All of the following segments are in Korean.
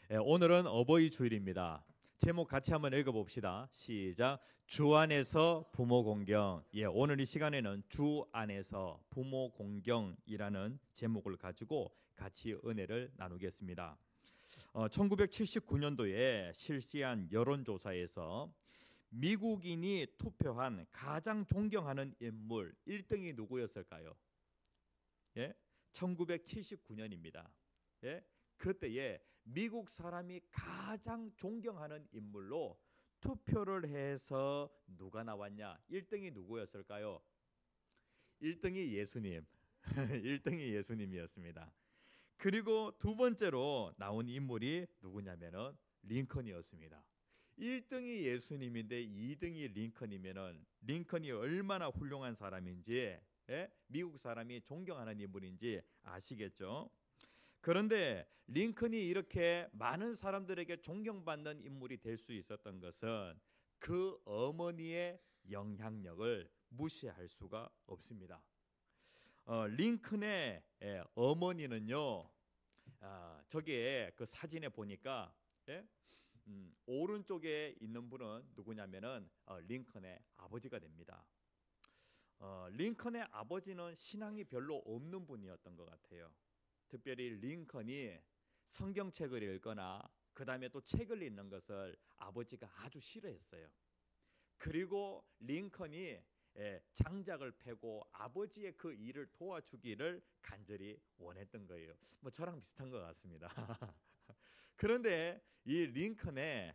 오늘은 어버이 주일입니다. 제목 같이 한번 읽어봅시다. 시작. 주 안에서 부모 공경. 오늘 이 시간에는 주 안에서 부모 공경이라는 제목을 가지고 같이 은혜를 나누겠습니다. 1979년도에 실시한 여론조사에서 미국인이 투표한 가장 존경하는 인물 1등이 누구였을까요? 1979년입니다. 그때에 미국 사람이 가장 존경하는 인물로 투표를 해서 누가 나왔냐? 1등이 누구였을까요? 1등이 예수님. 1등이 예수님이었습니다. 그리고 두 번째로 나온 인물이 누구냐면은 링컨이었습니다. 1등이 예수님인데 2등이 링컨이면은 링컨이 얼마나 훌륭한 사람인지, 미국 사람이 존경하는 인물인지 아시겠죠? 그런데 링컨이 이렇게 많은 사람들에게 존경받는 인물이 될 수 있었던 것은 그 어머니의 영향력을 무시할 수가 없습니다. 링컨의 어머니는요, 저기에 그 사진에 보니까 오른쪽에 있는 분은 누구냐면은 링컨의 아버지가 됩니다. 링컨의 아버지는 신앙이 별로 없는 분이었던 것 같아요. 특별히 링컨이 성경책을 읽거나 그 다음에 또 책을 읽는 것을 아버지가 아주 싫어했어요. 그리고 링컨이 장작을 패고 아버지의 그 일을 도와주기를 간절히 원했던 거예요. 뭐 저랑 비슷한 것 같습니다. 그런데 이 링컨의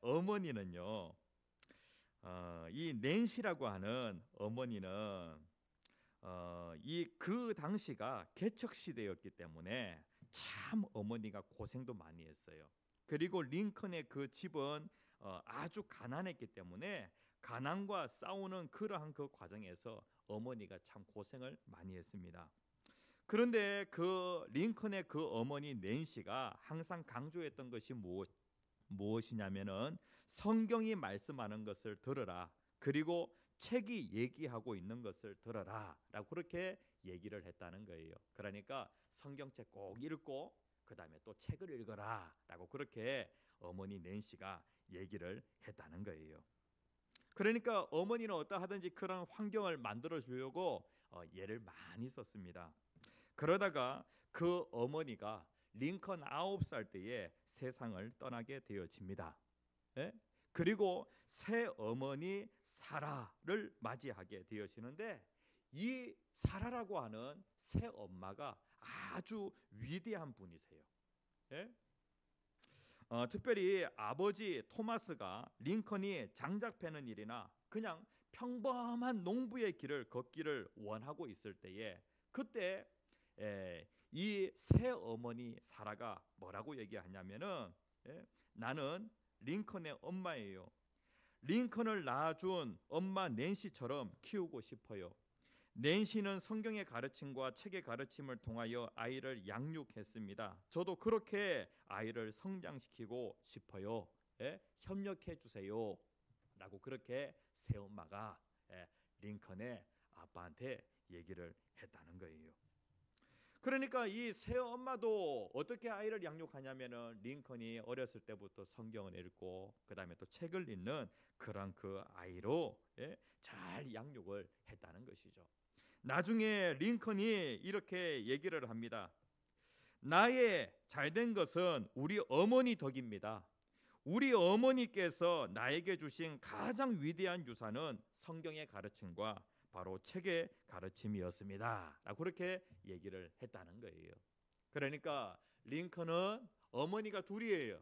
어머니는요, 이 낸시라고 하는 어머니는 이 그 당시가 개척 시대였기 때문에 참 어머니가 고생도 많이 했어요. 그리고 링컨의 그 집은 아주 가난했기 때문에 가난과 싸우는 그러한 그 과정에서 어머니가 참 고생을 많이 했습니다. 그런데 그 링컨의 그 어머니 낸시가 항상 강조했던 것이 무엇이냐면은 성경이 말씀하는 것을 들으라. 그리고 책이 얘기하고 있는 것을 들어라라고 그렇게 얘기를 했다는 거예요. 그러니까 성경책 꼭 읽고 그 다음에 또 책을 읽어라라고 그렇게 어머니 낸시가 얘기를 했다는 거예요. 그러니까 어머니는 어떠하든지 그런 환경을 만들어 주려고 예를 많이 썼습니다. 그러다가 그 어머니가 링컨 9살 때에 세상을 떠나게 되어집니다. 예? 그리고 새 어머니 사라를 맞이하게 되어지는데 이 사라라고 하는 새 엄마가 아주 위대한 분이세요. 예? 특별히 아버지 토마스가 링컨이 장작 패는 일이나 그냥 평범한 농부의 길을 걷기를 원하고 있을 때에 그때 이 새 어머니 사라가 뭐라고 얘기하냐면은 나는 링컨의 엄마예요. 링컨을 낳아준 엄마 낸시처럼 키우고 싶어요. 낸시는 성경의 가르침과 책의 가르침을 통하여 아이를 양육했습니다. 저도 그렇게 아이를 성장시키고 싶어요. 협력해 주세요. 라고 그렇게 새엄마가 링컨의 아빠한테 얘기를 했다는 거예요. 그러니까 이 새엄마도 어떻게 아이를 양육하냐면은 링컨이 어렸을 때부터 성경을 읽고 그 다음에 또 책을 읽는 그런 그 아이로 잘 양육을 했다는 것이죠. 나중에 링컨이 이렇게 얘기를 합니다. 나의 잘된 것은 우리 어머니 덕입니다. 우리 어머니께서 나에게 주신 가장 위대한 유산은 성경의 가르침과 바로 책의 가르침이었습니다. 그렇게 얘기를 했다는 거예요. 그러니까 링컨은 어머니가 둘이에요.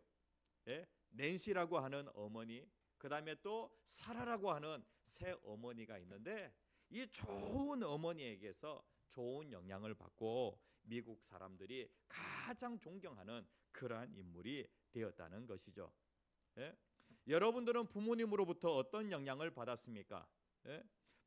낸시라고 하는 어머니, 그 다음에 또 사라라고 하는 새 어머니가 있는데 이 좋은 어머니에게서 좋은 영향을 받고 미국 사람들이 가장 존경하는 그러한 인물이 되었다는 것이죠. 여러분들은 부모님으로부터 어떤 영향을 받았습니까?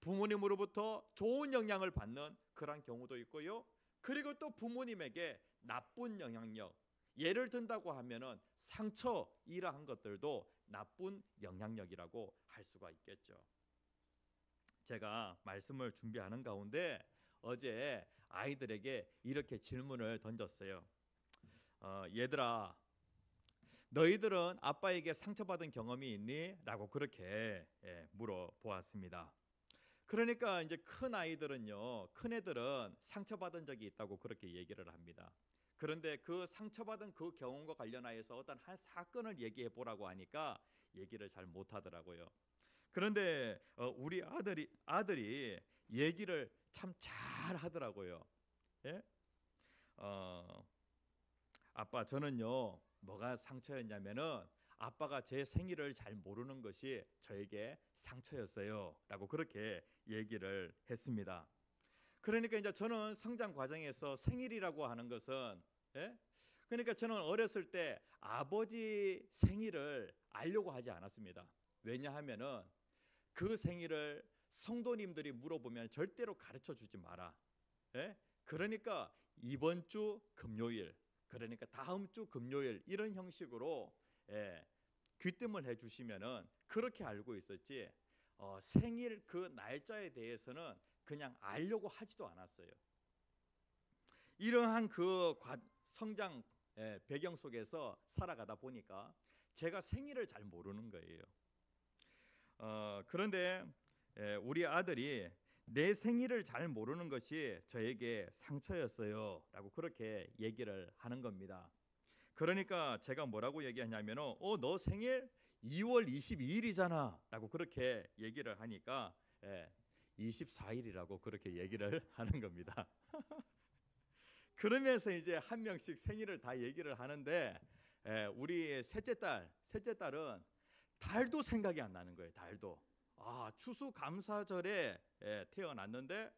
부모님으로부터 좋은 영향을 받는 그런 경우도 있고요. 그리고 또 부모님에게 나쁜 영향력, 예를 든다고 하면은 상처 이러한 것들도 나쁜 영향력이라고 할 수가 있겠죠. 제가 말씀을 준비하는 가운데 어제 아이들에게 이렇게 질문을 던졌어요. 얘들아, 너희들은 아빠에게 상처받은 경험이 있니? 라고 그렇게 물어보았습니다. 그러니까 이제 큰 아이들은요, 큰 애들은 상처받은 적이 있다고 그렇게 얘기를 합니다. 그런데 그 상처받은 그 경험과 관련하여서 어떤 한 사건을 얘기해 보라고 하니까 얘기를 잘 못하더라고요. 그런데 우리 아들이 얘기를 참 잘 하더라고요. 예? 어, 아빠, 저는요 뭐가 상처였냐면은 아빠가 제 생일을 잘 모르는 것이 저에게 상처였어요 라고 그렇게 얘기를 했습니다. 그러니까 이제 저는 성장 과정에서 생일이라고 하는 것은, 예? 그러니까 저는 어렸을 때 아버지 생일을 알려고 하지 않았습니다. 왜냐하면은 그 생일을 성도님들이 물어보면 절대로 가르쳐 주지 마라. 예? 그러니까 이번 주 금요일, 그러니까 다음 주 금요일 이런 형식으로 귀뜸을 해주시면은 그렇게 알고 있었지. 생일 그 날짜에 대해서는 그냥 알려고 하지도 않았어요. 이러한 그 성장 배경 속에서 살아가다 보니까 제가 생일을 잘 모르는 거예요. 그런데 우리 아들이 내 생일을 잘 모르는 것이 저에게 상처였어요 라고 그렇게 얘기를 하는 겁니다. 그러니까 제가 뭐라고 얘기하냐면 너 생일 2월 22일이잖아 라고 그렇게 얘기를 하니까 24일이라고 그렇게 얘기를 하는 겁니다. 그러면서 이제 한 명씩 생일을 다 얘기를 하는데 우리 셋째 딸은 달도 생각이 안 나는 거예요. 달도. 추수감사절에 태어났는데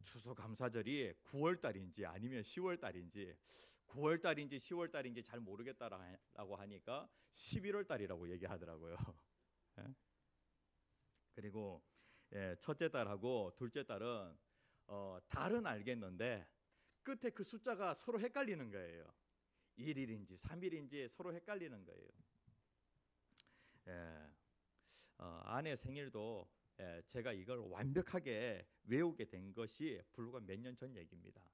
추수감사절이 9월 달인지 아니면 10월 달인지 9월 달인지 10월 달인지 잘 모르겠다라고 하니까 11월 달이라고 얘기하더라고요. 예? 그리고 첫째 딸하고 둘째 딸은 달은 알겠는데 끝에 그 숫자가 서로 헷갈리는 거예요. 1일인지 3일인지 서로 헷갈리는 거예요. 예. 아내 생일도 제가 이걸 완벽하게 외우게 된 것이 불과 몇 년 전 얘기입니다.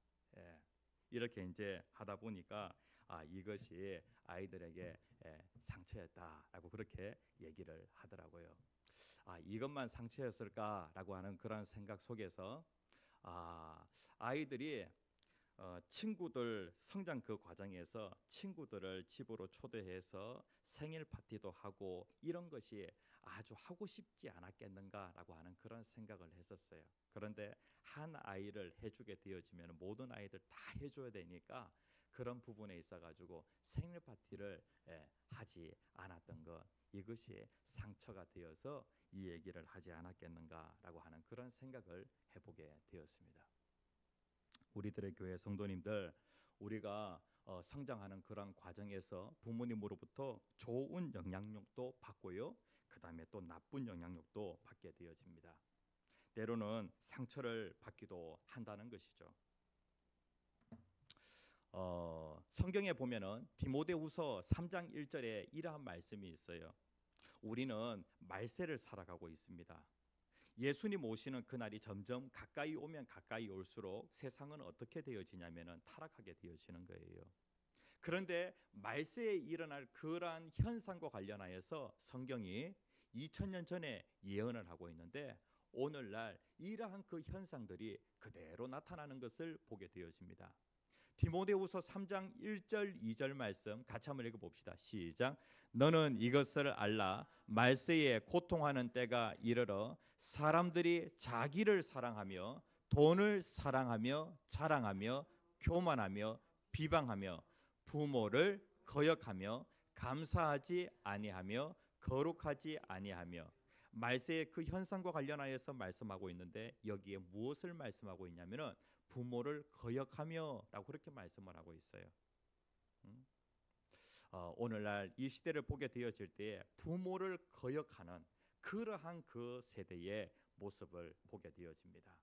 이렇게 이제 하다 보니까 이것이 아이들에게 상처였다라고 그렇게 얘기를 하더라고요. 이것만 상처였을까라고 하는 그런 생각 속에서 아이들이 친구들 성장 그 과정에서 친구들을 집으로 초대해서 생일 파티도 하고 이런 것이 아주 하고 싶지 않았겠는가라고 하는 그런 생각을 했었어요. 그런데 한 아이를 해주게 되어지면 모든 아이들 다 해줘야 되니까 그런 부분에 있어 가지고 생일 파티를 하지 않았던 것, 이것이 상처가 되어서 이 얘기를 하지 않았겠는가라고 하는 그런 생각을 해보게 되었습니다. 우리들의 교회 성도님들, 우리가 성장하는 그런 과정에서 부모님으로부터 좋은 영향력도 받고요, 그 다음에 또 나쁜 영향력도 받게 되어집니다. 때로는 상처를 받기도 한다는 것이죠. 성경에 보면은 디모데후서 3장 1절에 이러한 말씀이 있어요. 우리는 말세를 살아가고 있습니다. 예수님 오시는 그날이 점점 가까이 오면 가까이 올수록 세상은 어떻게 되어지냐면은 타락하게 되어지는 거예요. 그런데 말세에 일어날 그러한 현상과 관련하여서 성경이 2000년 전에 예언을 하고 있는데 오늘날 이러한 그 현상들이 그대로 나타나는 것을 보게 되어집니다. 디모데후서 3장 1절 2절 말씀 같이 한번 읽어봅시다. 시작. 너는 이것을 알라. 말세에 고통하는 때가 이르러 사람들이 자기를 사랑하며 돈을 사랑하며 자랑하며 교만하며 비방하며 부모를 거역하며 감사하지 아니하며 거룩하지 아니하며, 말세의 그 현상과 관련하여서 말씀하고 있는데 여기에 무엇을 말씀하고 있냐면은 부모를 거역하며라고 그렇게 말씀을 하고 있어요. 오늘날 이 시대를 보게 되어질 때 부모를 거역하는 그러한 그 세대의 모습을 보게 되어집니다.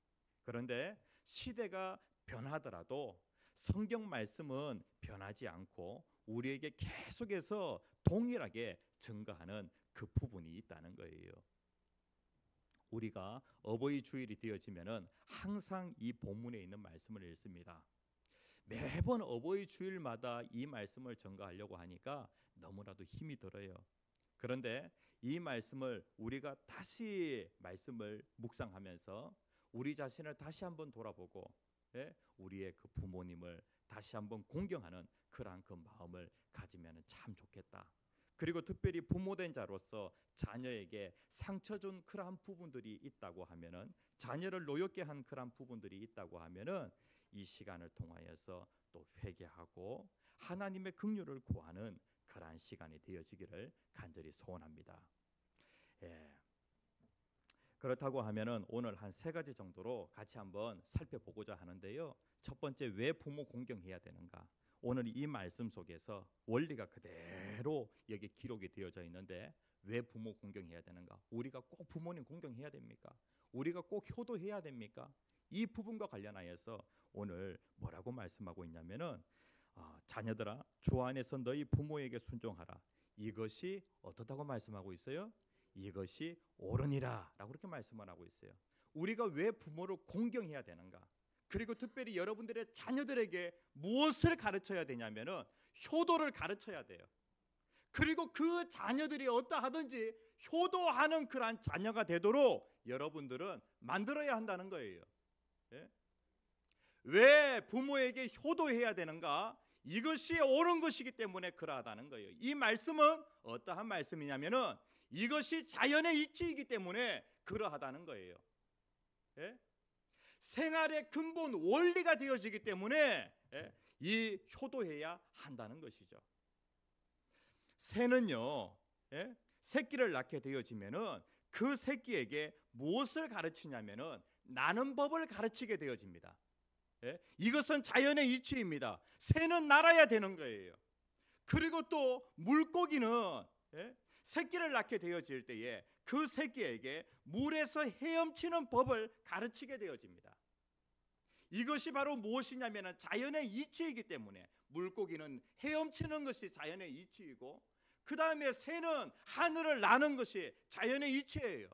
그런데 시대가 변하더라도 성경 말씀은 변하지 않고 우리에게 계속해서 동일하게 증거하는 그 부분이 있다는 거예요. 우리가 어버이 주일이 되어지면은 항상 이 본문에 있는 말씀을 읽습니다. 매번 어버이 주일마다 이 말씀을 전가하려고 하니까 너무나도 힘이 들어요. 그런데 이 말씀을 우리가 다시 말씀을 묵상하면서 우리 자신을 다시 한번 돌아보고, 예? 우리의 그 부모님을 다시 한번 공경하는 그러한 그 마음을 가지면 참 좋겠다. 그리고 특별히 부모된 자로서 자녀에게 상처 준 그러한 부분들이 있다고 하면은, 자녀를 노엽게 한 그러한 부분들이 있다고 하면은 이 시간을 통하여서 또 회개하고 하나님의 긍휼을 구하는 그러한 시간이 되어지기를 간절히 소원합니다. 예. 그렇다고 하면은 오늘 한 세 가지 정도로 같이 한번 살펴보고자 하는데요. 첫 번째, 왜 부모 공경해야 되는가? 오늘 이 말씀 속에서 원리가 그대로 여기 기록이 되어져 있는데, 왜 부모 공경해야 되는가? 우리가 꼭 부모님 공경해야 됩니까? 우리가 꼭 효도해야 됩니까? 이 부분과 관련하여서 오늘 뭐라고 말씀하고 있냐면은, 자녀들아, 주 안에서 너희 부모에게 순종하라. 이것이 어떻다고 말씀하고 있어요? 이것이 옳으니라 라고 그렇게 말씀을 하고 있어요. 우리가 왜 부모를 공경해야 되는가? 그리고 특별히 여러분들의 자녀들에게 무엇을 가르쳐야 되냐면은 효도를 가르쳐야 돼요. 그리고 그 자녀들이 어떠하든지 효도하는 그러한 자녀가 되도록 여러분들은 만들어야 한다는 거예요. 예? 왜 부모에게 효도해야 되는가? 이것이 옳은 것이기 때문에 그러하다는 거예요. 이 말씀은 어떠한 말씀이냐면은 이것이 자연의 이치이기 때문에 그러하다는 거예요. 예? 생활의 근본 원리가 되어지기 때문에, 예? 이 효도해야 한다는 것이죠. 새는요, 예? 새끼를 낳게 되어지면은 그 새끼에게 무엇을 가르치냐면은 나는 법을 가르치게 되어집니다. 예? 이것은 자연의 이치입니다. 새는 날아야 되는 거예요. 그리고 또 물고기는, 예? 새끼를 낳게 되어질 때에 그 새끼에게 물에서 헤엄치는 법을 가르치게 되어집니다. 이것이 바로 무엇이냐면 자연의 이치이기 때문에 물고기는 헤엄치는 것이 자연의 이치이고, 그 다음에 새는 하늘을 나는 것이 자연의 이치예요.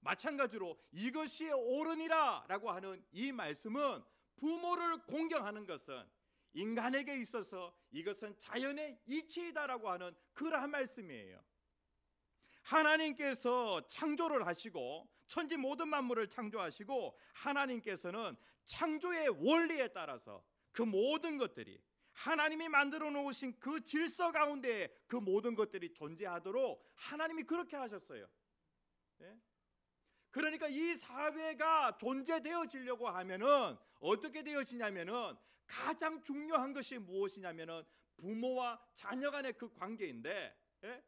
마찬가지로 이것이 옳으니라 라고 하는 이 말씀은 부모를 공경하는 것은 인간에게 있어서 이것은 자연의 이치이다라고 하는 그러한 말씀이에요. 하나님께서 창조를 하시고 천지 모든 만물을 창조하시고, 하나님께서는 창조의 원리에 따라서 그 모든 것들이 하나님이 만들어 놓으신 그 질서 가운데 그 모든 것들이 존재하도록 하나님이 그렇게 하셨어요. 예? 그러니까 이 사회가 존재되어지려고 하면은 어떻게 되어지냐면은 가장 중요한 것이 무엇이냐면은 부모와 자녀 간의 그 관계인데, 예?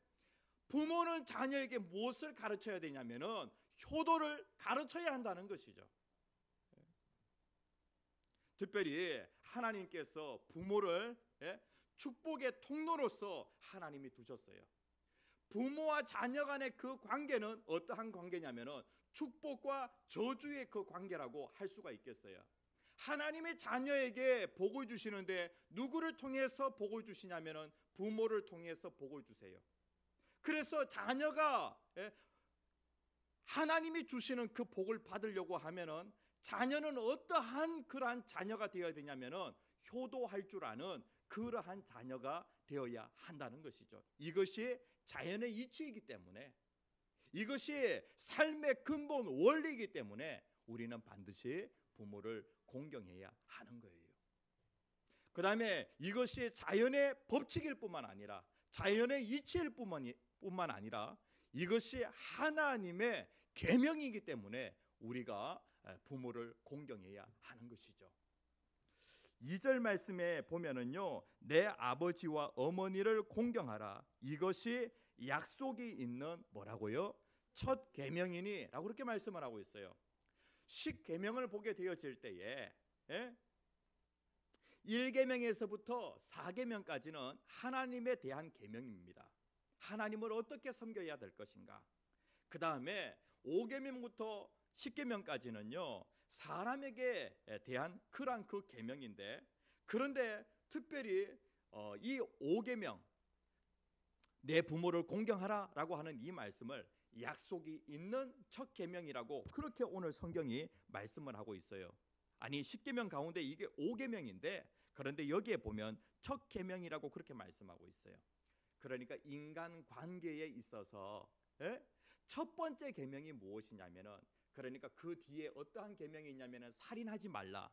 부모는 자녀에게 무엇을 가르쳐야 되냐면은 효도를 가르쳐야 한다는 것이죠. 특별히 하나님께서 부모를, 예? 축복의 통로로서 하나님이 두셨어요. 부모와 자녀 간의 그 관계는 어떠한 관계냐면은 축복과 저주의 그 관계라고 할 수가 있겠어요. 하나님의 자녀에게 복을 주시는데 누구를 통해서 복을 주시냐면은 부모를 통해서 복을 주세요. 그래서 자녀가, 예? 하나님이 주시는 그 복을 받으려고 하면은 자녀는 어떠한 그러한 자녀가 되어야 되냐면은 효도할 줄 아는 그러한 자녀가 되어야 한다는 것이죠. 이것이 자연의 이치이기 때문에, 이것이 삶의 근본 원리이기 때문에 우리는 반드시 부모를 공경해야 하는 거예요. 그 다음에 이것이 자연의 법칙일 뿐만 아니라 자연의 이치일 뿐만 아니라 이것이 하나님의 계명이기 때문에 우리가 부모를 공경해야 하는 것이죠. 2절 말씀에 보면은요, 내 아버지와 어머니를 공경하라. 이것이 약속이 있는 뭐라고요? 첫 계명이니 라고 그렇게 말씀을 하고 있어요. 10계명을 보게 되어질 때에, 예? 1계명에서부터 4계명까지는 하나님에 대한 계명입니다. 하나님을 어떻게 섬겨야 될 것인가. 그 다음에 5계명부터 10계명까지는요 사람에게 대한 그러한 그 계명인데, 그런데 특별히 이 5계명 내 부모를 공경하라 라고 하는 이 말씀을 약속이 있는 첫 계명이라고 그렇게 오늘 성경이 말씀을 하고 있어요. 아니 10계명 가운데 이게 5계명인데 그런데 여기에 보면 첫 계명이라고 그렇게 말씀하고 있어요. 그러니까 인간 관계에 있어서 첫 번째 계명이 무엇이냐면은, 그러니까 그 뒤에 어떠한 계명이 있냐면은 살인하지 말라.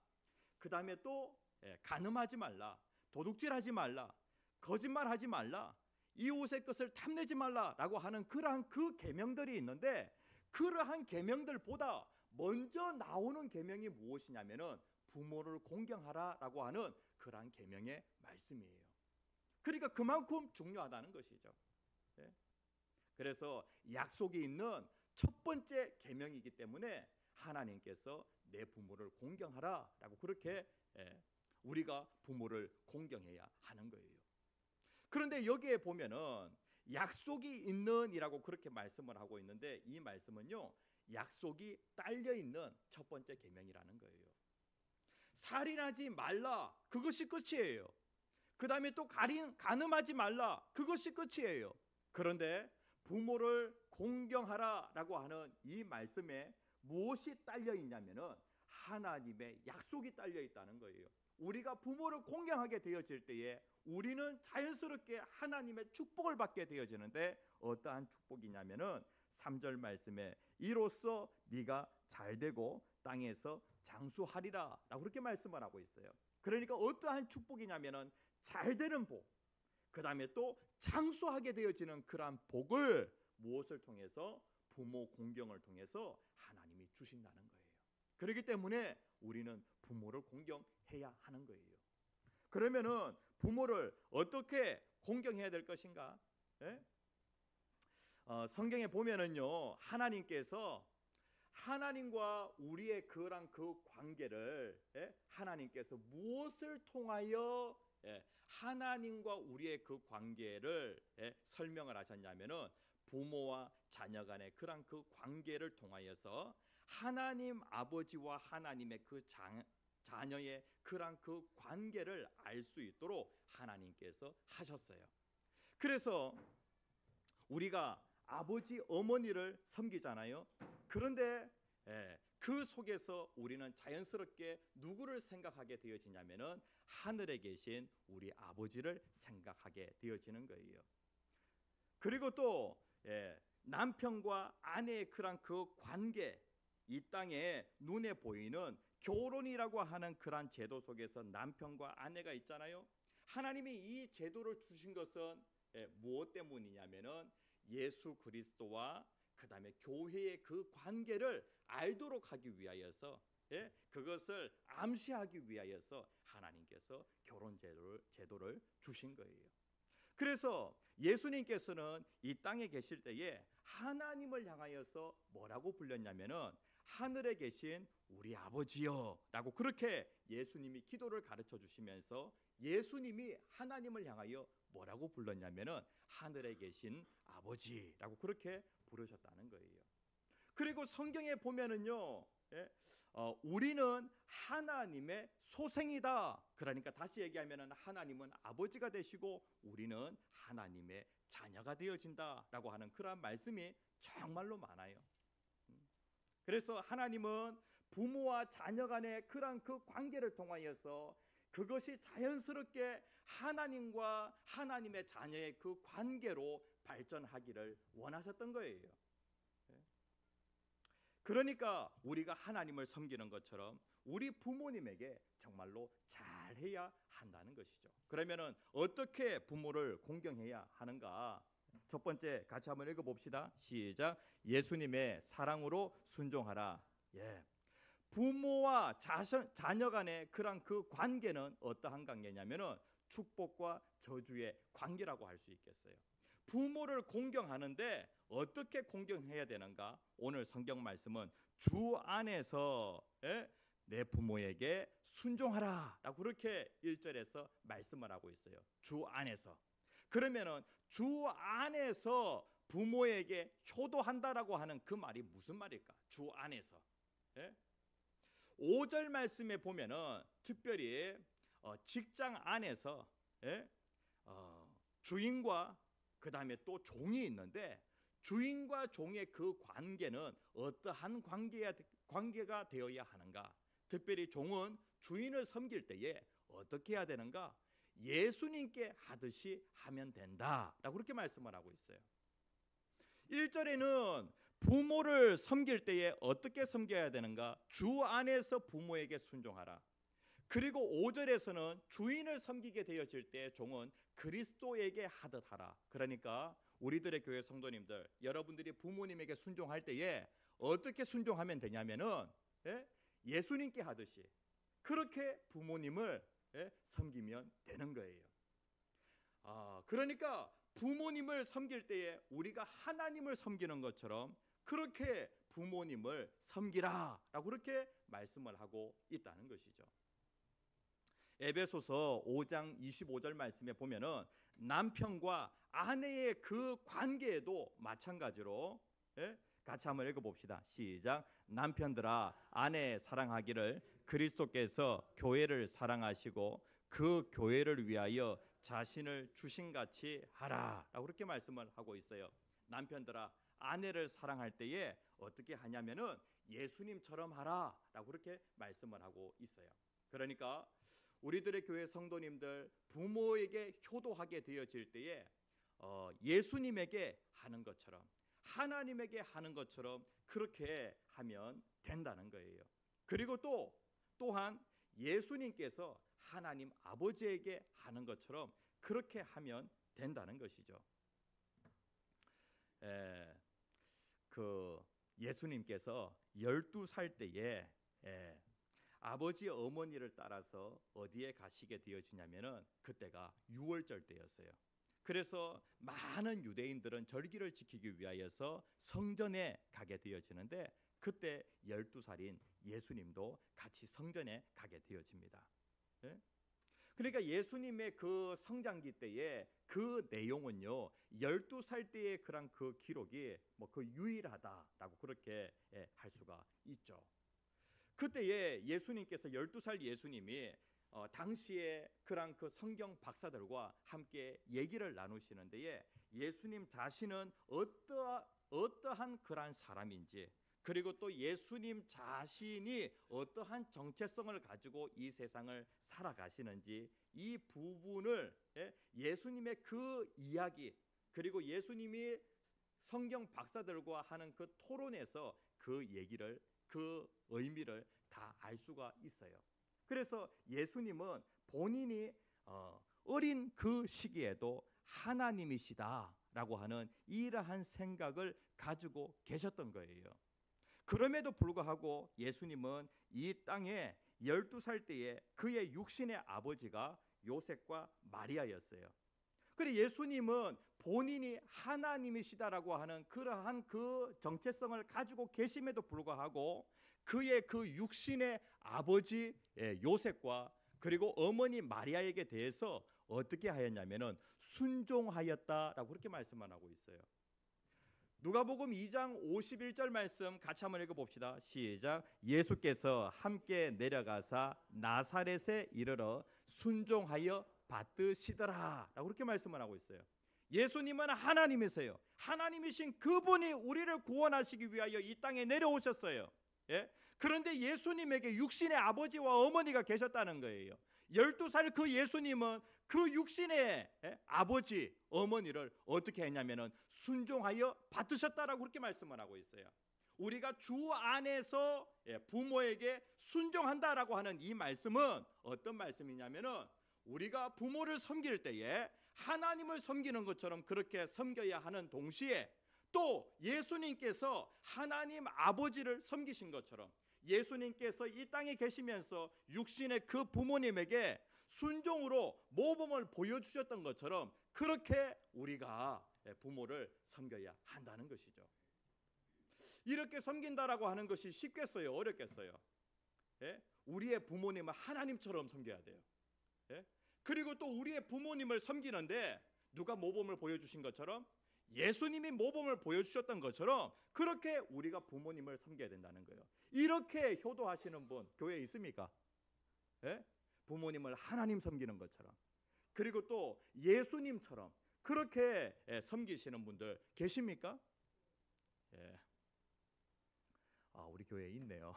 그 다음에 또 간음하지 말라, 도둑질하지 말라, 거짓말하지 말라, 이웃의 것을 탐내지 말라라고 하는 그러한 그 계명들이 있는데, 그러한 계명들보다 먼저 나오는 계명이 무엇이냐면은 부모를 공경하라라고 하는 그러한 계명의 말씀이에요. 그러니까 그만큼 중요하다는 것이죠. 그래서 약속이 있는 첫 번째 계명이기 때문에 하나님께서 내 부모를 공경하라라고 그렇게 우리가 부모를 공경해야 하는 거예요. 그런데 여기에 보면은 약속이 있는이라고 그렇게 말씀을 하고 있는데, 이 말씀은요, 약속이 딸려 있는 첫 번째 계명이라는 거예요. 살인하지 말라, 그것이 끝이에요. 그 다음에 또 간음하지 말라, 그것이 끝이에요. 그런데 부모를 공경하라라고 하는 이 말씀에 무엇이 딸려 있냐면은 하나님의 약속이 딸려 있다는 거예요. 우리가 부모를 공경하게 되어질 때에 우리는 자연스럽게 하나님의 축복을 받게 되어지는데, 어떠한 축복이냐면은 3절 말씀에 이로써 네가 잘되고 땅에서 장수하리라 라고 그렇게 말씀을 하고 있어요. 그러니까 어떠한 축복이냐면은 잘되는 복, 그 다음에 또 장수하게 되어지는 그러한 복을 무엇을 통해서? 부모 공경을 통해서 하나님이 주신다는 거예요. 그렇기 때문에 우리는 부모를 공경해야 하는 거예요. 그러면은 부모를 어떻게 공경해야 될 것인가? 성경에 보면은요, 하나님께서 하나님과 우리의 그런 그 관계를 하나님께서 무엇을 통하여 하나님과 우리의 그 관계를 설명을 하셨냐면은 부모와 자녀 간의 그런 그 관계를 통하여서 하나님 아버지와 하나님의 그 자녀의 그런 그 관계를 알 수 있도록 하나님께서 하셨어요. 그래서 우리가 아버지 어머니를 섬기잖아요. 그런데 그 속에서 우리는 자연스럽게 누구를 생각하게 되어지냐면은 하늘에 계신 우리 아버지를 생각하게 되어지는 거예요. 그리고 또 남편과 아내의 그런 그 관계, 이 땅에 눈에 보이는 결혼이라고 하는 그런 제도 속에서 남편과 아내가 있잖아요. 하나님이 이 제도를 주신 것은 무엇 때문이냐면은 예수 그리스도와 그 다음에 교회의 그 관계를 알도록 하기 위하여서, 그것을 암시하기 위하여서 하나님께서 결혼 제도를 주신 거예요. 그래서 예수님께서는 이 땅에 계실 때에 하나님을 향하여서 뭐라고 불렸냐면은 하늘에 계신 우리 아버지여라고 그렇게 예수님이 기도를 가르쳐 주시면서 예수님이 하나님을 향하여 뭐라고 불렀냐면은 하늘에 계신 아버지라고 그렇게 부르셨다는 거예요. 그리고 성경에 보면은요, 우리는 하나님의 소생이다. 그러니까 다시 얘기하면은 하나님은 아버지가 되시고 우리는 하나님의 자녀가 되어진다라고 하는 그런 말씀이 정말로 많아요. 그래서 하나님은 부모와 자녀 간의 그런 그 관계를 통하여서 그것이 자연스럽게 하나님과 하나님의 자녀의 그 관계로 발전하기를 원하셨던 거예요. 그러니까 우리가 하나님을 섬기는 것처럼 우리 부모님에게 정말로 잘해야 한다는 것이죠. 그러면은 어떻게 부모를 공경해야 하는가? 첫 번째 같이 한번 읽어봅시다. 시작. 예수님의 사랑으로 순종하라. 부모와 자녀 간의 그런 그 관계는 어떠한 관계냐면은 축복과 저주의 관계라고 할 수 있겠어요. 부모를 공경하는데 어떻게 공경해야 되는가? 오늘 성경 말씀은 주 안에서 내 부모에게 순종하라 라고 그렇게 1절에서 말씀을 하고 있어요. 주 안에서. 그러면은 주 안에서 부모에게 효도한다라고 하는 그 말이 무슨 말일까? 주 안에서. 5절 말씀에 보면은 특별히 직장 안에서 주인과 그 다음에 또 종이 있는데, 주인과 종의 그 관계는 어떠한 관계가 되어야 하는가? 특별히 종은 주인을 섬길 때에 어떻게 해야 되는가? 예수님께 하듯이 하면 된다라고 그렇게 말씀을 하고 있어요. 1절에는 부모를 섬길 때에 어떻게 섬겨야 되는가? 주 안에서 부모에게 순종하라. 그리고 5절에서는 주인을 섬기게 되어질 때 종은 그리스도에게 하듯 하라. 그러니까 우리들의 교회 성도님들, 여러분들이 부모님에게 순종할 때에 어떻게 순종하면 되냐면은 예수님께 하듯이 그렇게 부모님을 섬기면 되는 거예요. 그러니까 부모님을 섬길 때에 우리가 하나님을 섬기는 것처럼 그렇게 부모님을 섬기라라고 그렇게 말씀을 하고 있다는 것이죠. 에베소서 5장 25절 말씀에 보면은 남편과 아내의 그 관계에도 마찬가지로 같이 한번 읽어봅시다. 시작. 남편들아 아내 사랑하기를 그리스도께서 교회를 사랑하시고 그 교회를 위하여 자신을 주신같이 하라라고 그렇게 말씀을 하고 있어요. 남편들아 아내를 사랑할 때에 어떻게 하냐면은 예수님처럼 하라라고 그렇게 말씀을 하고 있어요. 그러니까 우리들의 교회 성도님들 부모에게 효도하게 되어질 때에 예수님에게 하는 것처럼 하나님에게 하는 것처럼 그렇게 하면 된다는 거예요. 그리고 또한 예수님께서 하나님 아버지에게 하는 것처럼 그렇게 하면 된다는 것이죠. 예수님께서 12살 때에 아버지 어머니를 따라서 어디에 가시게 되어지냐면은 그때가 유월절 때였어요. 그래서 많은 유대인들은 절기를 지키기 위하여서 성전에 가게 되어지는데 그때 12살인 예수님도 같이 성전에 가게 되어집니다. 그러니까 예수님의 그 성장기 때에 그 내용은요 12살 때의 그런 그 기록이 그 유일하다라고 그렇게 할 수가 있죠. 그때에 예수님께서 12살 예수님이 당시에 그런 그 성경 박사들과 함께 얘기를 나누시는 데에 예수님 자신은 어떠한 그런 사람인지 그리고 또 예수님 자신이 어떠한 정체성을 가지고 이 세상을 살아가시는지 이 부분을 예수님의 그 이야기 그리고 예수님이 성경 박사들과 하는 그 토론에서 그 얘기를 그 의미를 다 알 수가 있어요. 그래서 예수님은 본인이 어린 그 시기에도 하나님이시다라고 하는 이러한 생각을 가지고 계셨던 거예요. 그럼에도 불구하고 예수님은 이 땅에 12살 때에 그의 육신의 아버지가 요셉과 마리아였어요. 그리고 예수님은 본인이 하나님이시다라고 하는 그러한 그 정체성을 가지고 계심에도 불구하고 그의 그 육신의 아버지 요셉과 그리고 어머니 마리아에게 대해서 어떻게 하였냐면은 순종하였다라고 그렇게 말씀만 하고 있어요. 누가복음 2장 51절 말씀 같이 한번 읽어봅시다. 시작. 예수께서 함께 내려가사 나사렛에 이르러 순종하여 받으시더라 라고 그렇게 말씀을 하고 있어요. 예수님은 하나님이세요. 하나님이신 그분이 우리를 구원하시기 위하여 이 땅에 내려오셨어요. 그런데 예수님에게 육신의 아버지와 어머니가 계셨다는 거예요. 12살 그 예수님은 그 육신의 아버지 어머니를 어떻게 했냐면은 순종하여 받으셨다라고 그렇게 말씀을 하고 있어요. 우리가 주 안에서 부모에게 순종한다라고 하는 이 말씀은 어떤 말씀이냐면은 우리가 부모를 섬길 때에 하나님을 섬기는 것처럼 그렇게 섬겨야 하는 동시에 또 예수님께서 하나님 아버지를 섬기신 것처럼 예수님께서 이 땅에 계시면서 육신의 그 부모님에게 순종으로 모범을 보여주셨던 것처럼 그렇게 우리가 부모를 섬겨야 한다는 것이죠. 이렇게 섬긴다라고 하는 것이 쉽겠어요? 어렵겠어요? 우리의 부모님은 하나님처럼 섬겨야 돼요. 그리고 또 우리의 부모님을 섬기는데 누가 모범을 보여주신 것처럼 예수님이 모범을 보여주셨던 것처럼 그렇게 우리가 부모님을 섬겨야 된다는 거예요. 이렇게 효도하시는 분 교회에 있습니까? 부모님을 하나님 섬기는 것처럼 그리고 또 예수님처럼 그렇게 섬기시는 분들 계십니까? 우리 교회에 있네요.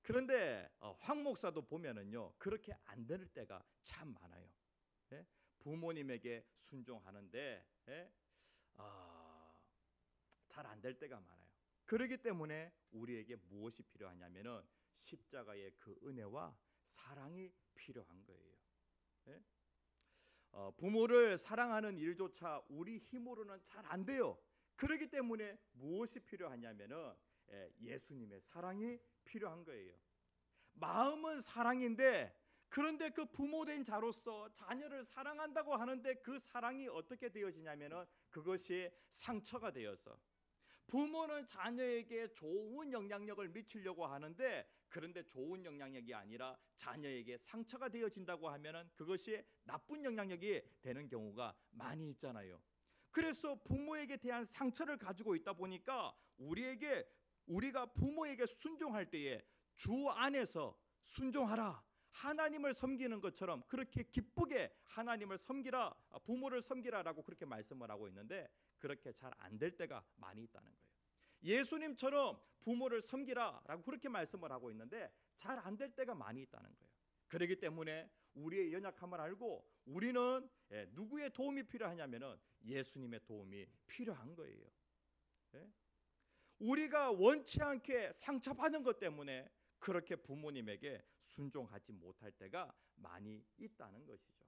그런데 황 목사도 보면은요, 그렇게 안 될 때가 참 많아요. 예? 부모님에게 순종하는데 잘 안 될 때가 많아요. 그렇기 때문에 우리에게 무엇이 필요하냐면은 십자가의 그 은혜와 사랑이 필요한 거예요. 예? 부모를 사랑하는 일조차 우리 힘으로는 잘 안 돼요. 그렇기 때문에 무엇이 필요하냐면은 예수님의 사랑이 필요한 거예요. 마음은 사랑인데, 그런데 그 부모된 자로서 자녀를 사랑한다고 하는데 그 사랑이 어떻게 되어지냐면은 그것이 상처가 되어서, 부모는 자녀에게 좋은 영향력을 미치려고 하는데, 그런데 좋은 영향력이 아니라 자녀에게 상처가 되어진다고 하면은 그것이 나쁜 영향력이 되는 경우가 많이 있잖아요. 그래서 부모에게 대한 상처를 가지고 있다 보니까 우리가 부모에게 순종할 때에 주 안에서 순종하라, 하나님을 섬기는 것처럼 그렇게 기쁘게 하나님을 섬기라, 부모를 섬기라라고 그렇게 말씀을 하고 있는데, 그렇게 잘 안 될 때가 많이 있다는 거예요. 예수님처럼 부모를 섬기라라고 그렇게 말씀을 하고 있는데 잘 안 될 때가 많이 있다는 거예요. 그렇기 때문에 우리의 연약함을 알고 우리는 누구의 도움이 필요하냐면은 예수님의 도움이 필요한 거예요. 우리가 원치 않게 상처받은 것 때문에 그렇게 부모님에게 순종하지 못할 때가 많이 있다는 것이죠.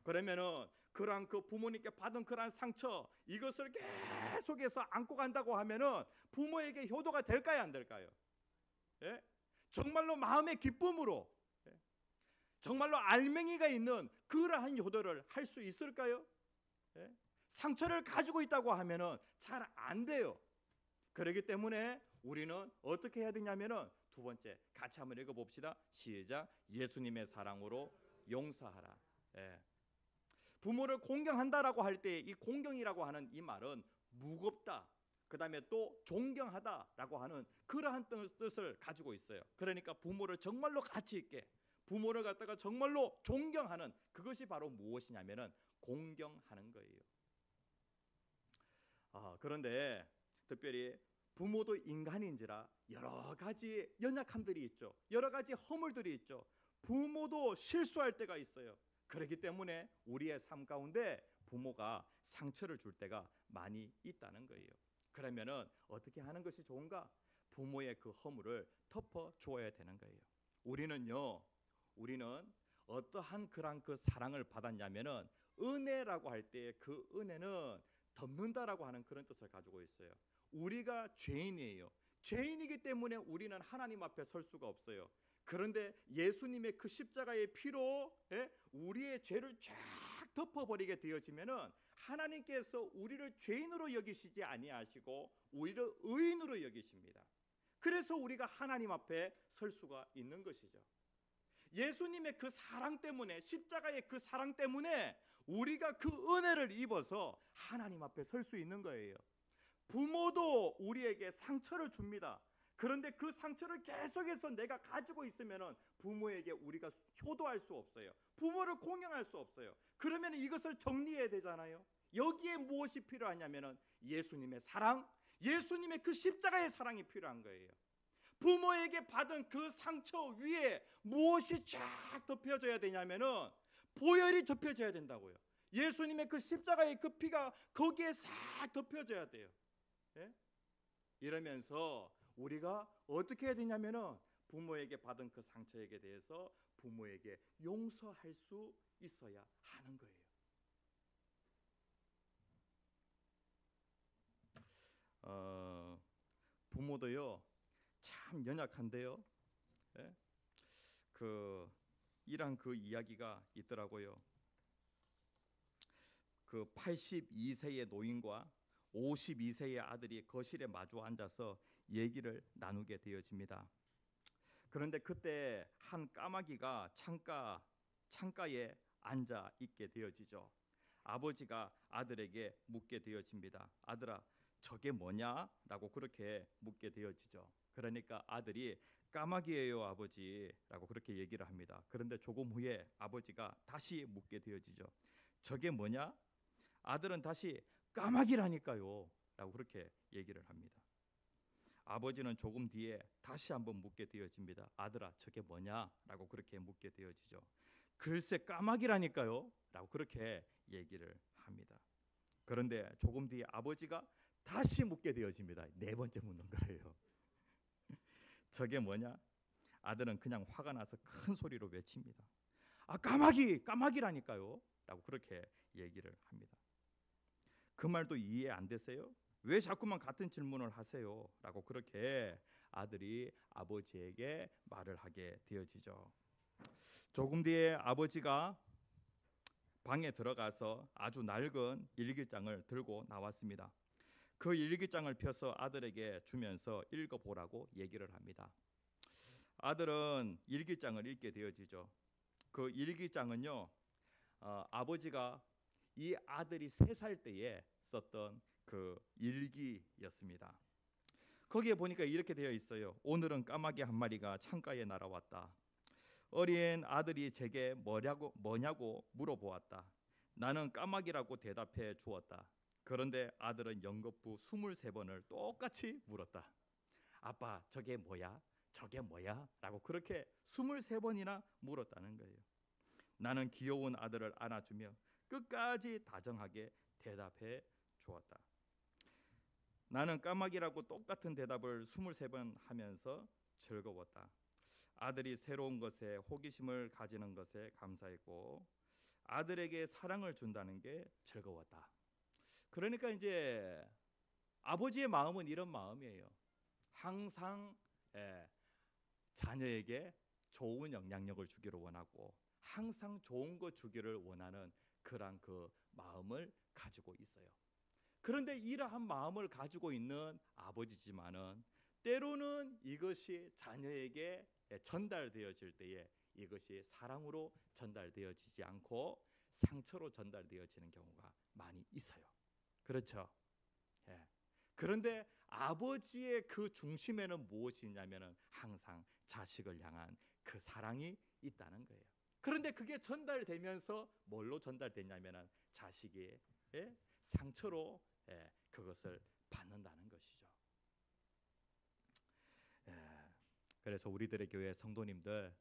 그러면은 그러한 그 부모님께 받은 그러한 상처, 이것을 계속해서 안고 간다고 하면은 부모에게 효도가 될까요, 안 될까요? 예? 정말로 마음의 기쁨으로, 정말로 알맹이가 있는 그러한 효도를 할 수 있을까요? 예? 상처를 가지고 있다고 하면은 잘 안 돼요. 그렇기 때문에 우리는 어떻게 해야 되냐면은 두 번째, 같이 한번 읽어봅시다. 시작. 예수님의 사랑으로 용서하라. 부모를 공경한다라고 할 때 이 공경이라고 하는 이 말은 무겁다, 그 다음에 또 존경하다라고 하는 그러한 뜻을 가지고 있어요. 그러니까 부모를 정말로 가치 있게, 부모를 갖다가 정말로 존경하는, 그것이 바로 무엇이냐면은 공경하는 거예요. 그런데 특별히 부모도 인간인지라 여러 가지 연약함들이 있죠. 여러 가지 허물들이 있죠. 부모도 실수할 때가 있어요. 그렇기 때문에 우리의 삶 가운데 부모가 상처를 줄 때가 많이 있다는 거예요. 그러면은 어떻게 하는 것이 좋은가? 부모의 그 허물을 덮어 주어야 되는 거예요. 우리는 어떠한 그런 그 사랑을 받았냐면은 은혜라고 할 때 그 은혜는 덮는다라고 하는 그런 뜻을 가지고 있어요. 우리가 죄인이에요. 죄인이기 때문에 우리는 하나님 앞에 설 수가 없어요. 그런데 예수님의 그 십자가의 피로 우리의 죄를 쫙 덮어버리게 되어지면은 하나님께서 우리를 죄인으로 여기시지 아니하시고 오히려 의인으로 여기십니다. 그래서 우리가 하나님 앞에 설 수가 있는 것이죠. 예수님의 그 사랑 때문에, 십자가의 그 사랑 때문에 우리가 그 은혜를 입어서 하나님 앞에 설 수 있는 거예요. 부모도 우리에게 상처를 줍니다. 그런데 그 상처를 계속해서 내가 가지고 있으면 부모에게 우리가 효도할 수 없어요. 부모를 공경할 수 없어요. 그러면 이것을 정리해야 되잖아요. 여기에 무엇이 필요하냐면 예수님의 사랑, 예수님의 그 십자가의 사랑이 필요한 거예요. 부모에게 받은 그 상처 위에 무엇이 쫙 덮여져야 되냐면은 보혈이 덮여져야 된다고요. 예수님의 그 십자가의 그 피가 거기에 싹 덮여져야 돼요. 이러면서 우리가 어떻게 해야 되냐면은 부모에게 받은 그 상처에 대해서 부모에게 용서할 수 있어야 하는 거예요. 부모도요 참 연약한데요. 이런 그 이야기가 있더라고요. 그 82세의 노인과 52세의 아들이 거실에 마주 앉아서 얘기를 나누게 되어집니다. 그런데 그때 한 까마귀가 창가에 앉아 있게 되어지죠. 아버지가 아들에게 묻게 되어집니다. 아들아, 저게 뭐냐? 라고 그렇게 묻게 되어지죠. 그러니까 아들이 까마귀예요 아버지 라고 그렇게 얘기를 합니다. 그런데 조금 후에 아버지가 다시 묻게 되어지죠. 저게 뭐냐? 아들은 다시 까마귀라니까요 라고 그렇게 얘기를 합니다. 아버지는 조금 뒤에 다시 한번 묻게 되어집니다. 아들아, 저게 뭐냐? 라고 그렇게 묻게 되어지죠. 글쎄 까마귀라니까요. 라고 그렇게 얘기를 합니다. 그런데 조금 뒤에 아버지가 다시 묻게 되어집니다. 네 번째 묻는 거예요. 저게 뭐냐? 아들은 그냥 화가 나서 큰 소리로 외칩니다. 아, 까마귀라니까요. 라고 그렇게 얘기를 합니다. 그 말도 이해 안 되세요? 왜 자꾸만 같은 질문을 하세요? 라고 그렇게 아들이 아버지에게 말을 하게 되어지죠. 조금 뒤에 아버지가 방에 들어가서 아주 낡은 일기장을 들고 나왔습니다. 그 일기장을 펴서 아들에게 주면서 읽어보라고 얘기를 합니다. 아들은 일기장을 읽게 되어지죠. 그 일기장은요, 아버지가 이 아들이 3살 때에 썼던 그 일기였습니다. 거기에 보니까 이렇게 되어 있어요. 오늘은 까마귀 한 마리가 창가에 날아왔다. 어린 아들이 제게 뭐냐고 물어보았다. 나는 까마귀라고 대답해 주었다. 그런데 아들은 연거푸 23번을 똑같이 물었다. 아빠, 저게 뭐야? 저게 뭐야? 라고 그렇게 23번이나 물었다는 거예요. 나는 귀여운 아들을 안아주며 끝까지 다정하게 대답해 주었다. 나는 까마귀라고 똑같은 대답을 23번 하면서 즐거웠다. 아들이 새로운 것에 호기심을 가지는 것에 감사했고 아들에게 사랑을 준다는 게 즐거웠다. 그러니까 이제 아버지의 마음은 이런 마음이에요. 항상 자녀에게 좋은 영향력을 주기를 원하고 항상 좋은 것 주기를 원하는 그런 그 마음을 가지고 있어요. 그런데 이러한 마음을 가지고 있는 아버지지만은 때로는 이것이 자녀에게 전달되어질 때에 이것이 사랑으로 전달되어지지 않고 상처로 전달되어지는 경우가 많이 있어요. 그렇죠? 예. 그런데 아버지의 그 중심에는 무엇이 있냐면은 항상 자식을 향한 그 사랑이 있다는 거예요. 그런데 그게 전달되면서 뭘로 전달되냐면은 자식의 상처로 그것을 받는다는 것이죠. 그래서 우리들의 교회 성도님들,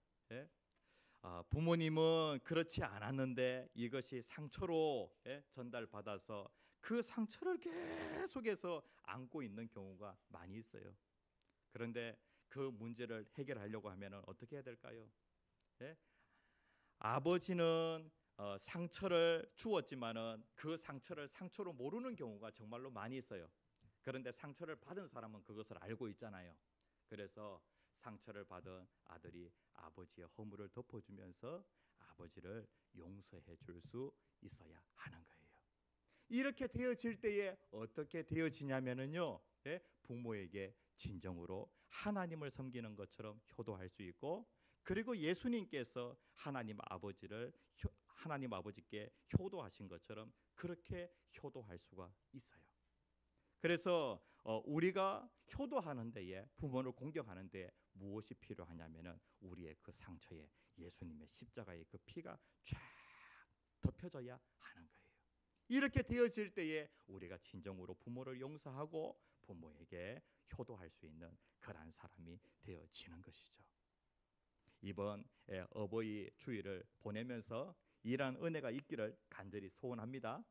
부모님은 그렇지 않았는데 이것이 상처로 전달받아서 그 상처를 계속해서 안고 있는 경우가 많이 있어요. 그런데 그 문제를 해결하려고 하면 어떻게 해야 될까요? 아버지는 상처를 주었지만은 그 상처를 상처로 모르는 경우가 정말로 많이 있어요. 그런데 상처를 받은 사람은 그것을 알고 있잖아요. 그래서 상처를 받은 아들이 아버지의 허물을 덮어주면서 아버지를 용서해 줄 수 있어야 하는 거예요. 이렇게 되어질 때에 어떻게 되어지냐면은요, 부모에게 진정으로 하나님을 섬기는 것처럼 효도할 수 있고, 그리고 예수님께서 하나님 아버지께 효도하신 것처럼 그렇게 효도할 수가 있어요. 그래서 우리가 효도하는 데에 부모를 공경하는 데 무엇이 필요하냐면은 우리의 그 상처에 예수님의 십자가의 그 피가 쫙 덮여져야 하는 거예요. 이렇게 되어질 때에 우리가 진정으로 부모를 용서하고 부모에게 효도할 수 있는 그러한 사람이 되어지는 것이죠. 이번 어버이 주일을 보내면서 이러한 은혜가 있기를 간절히 소원합니다.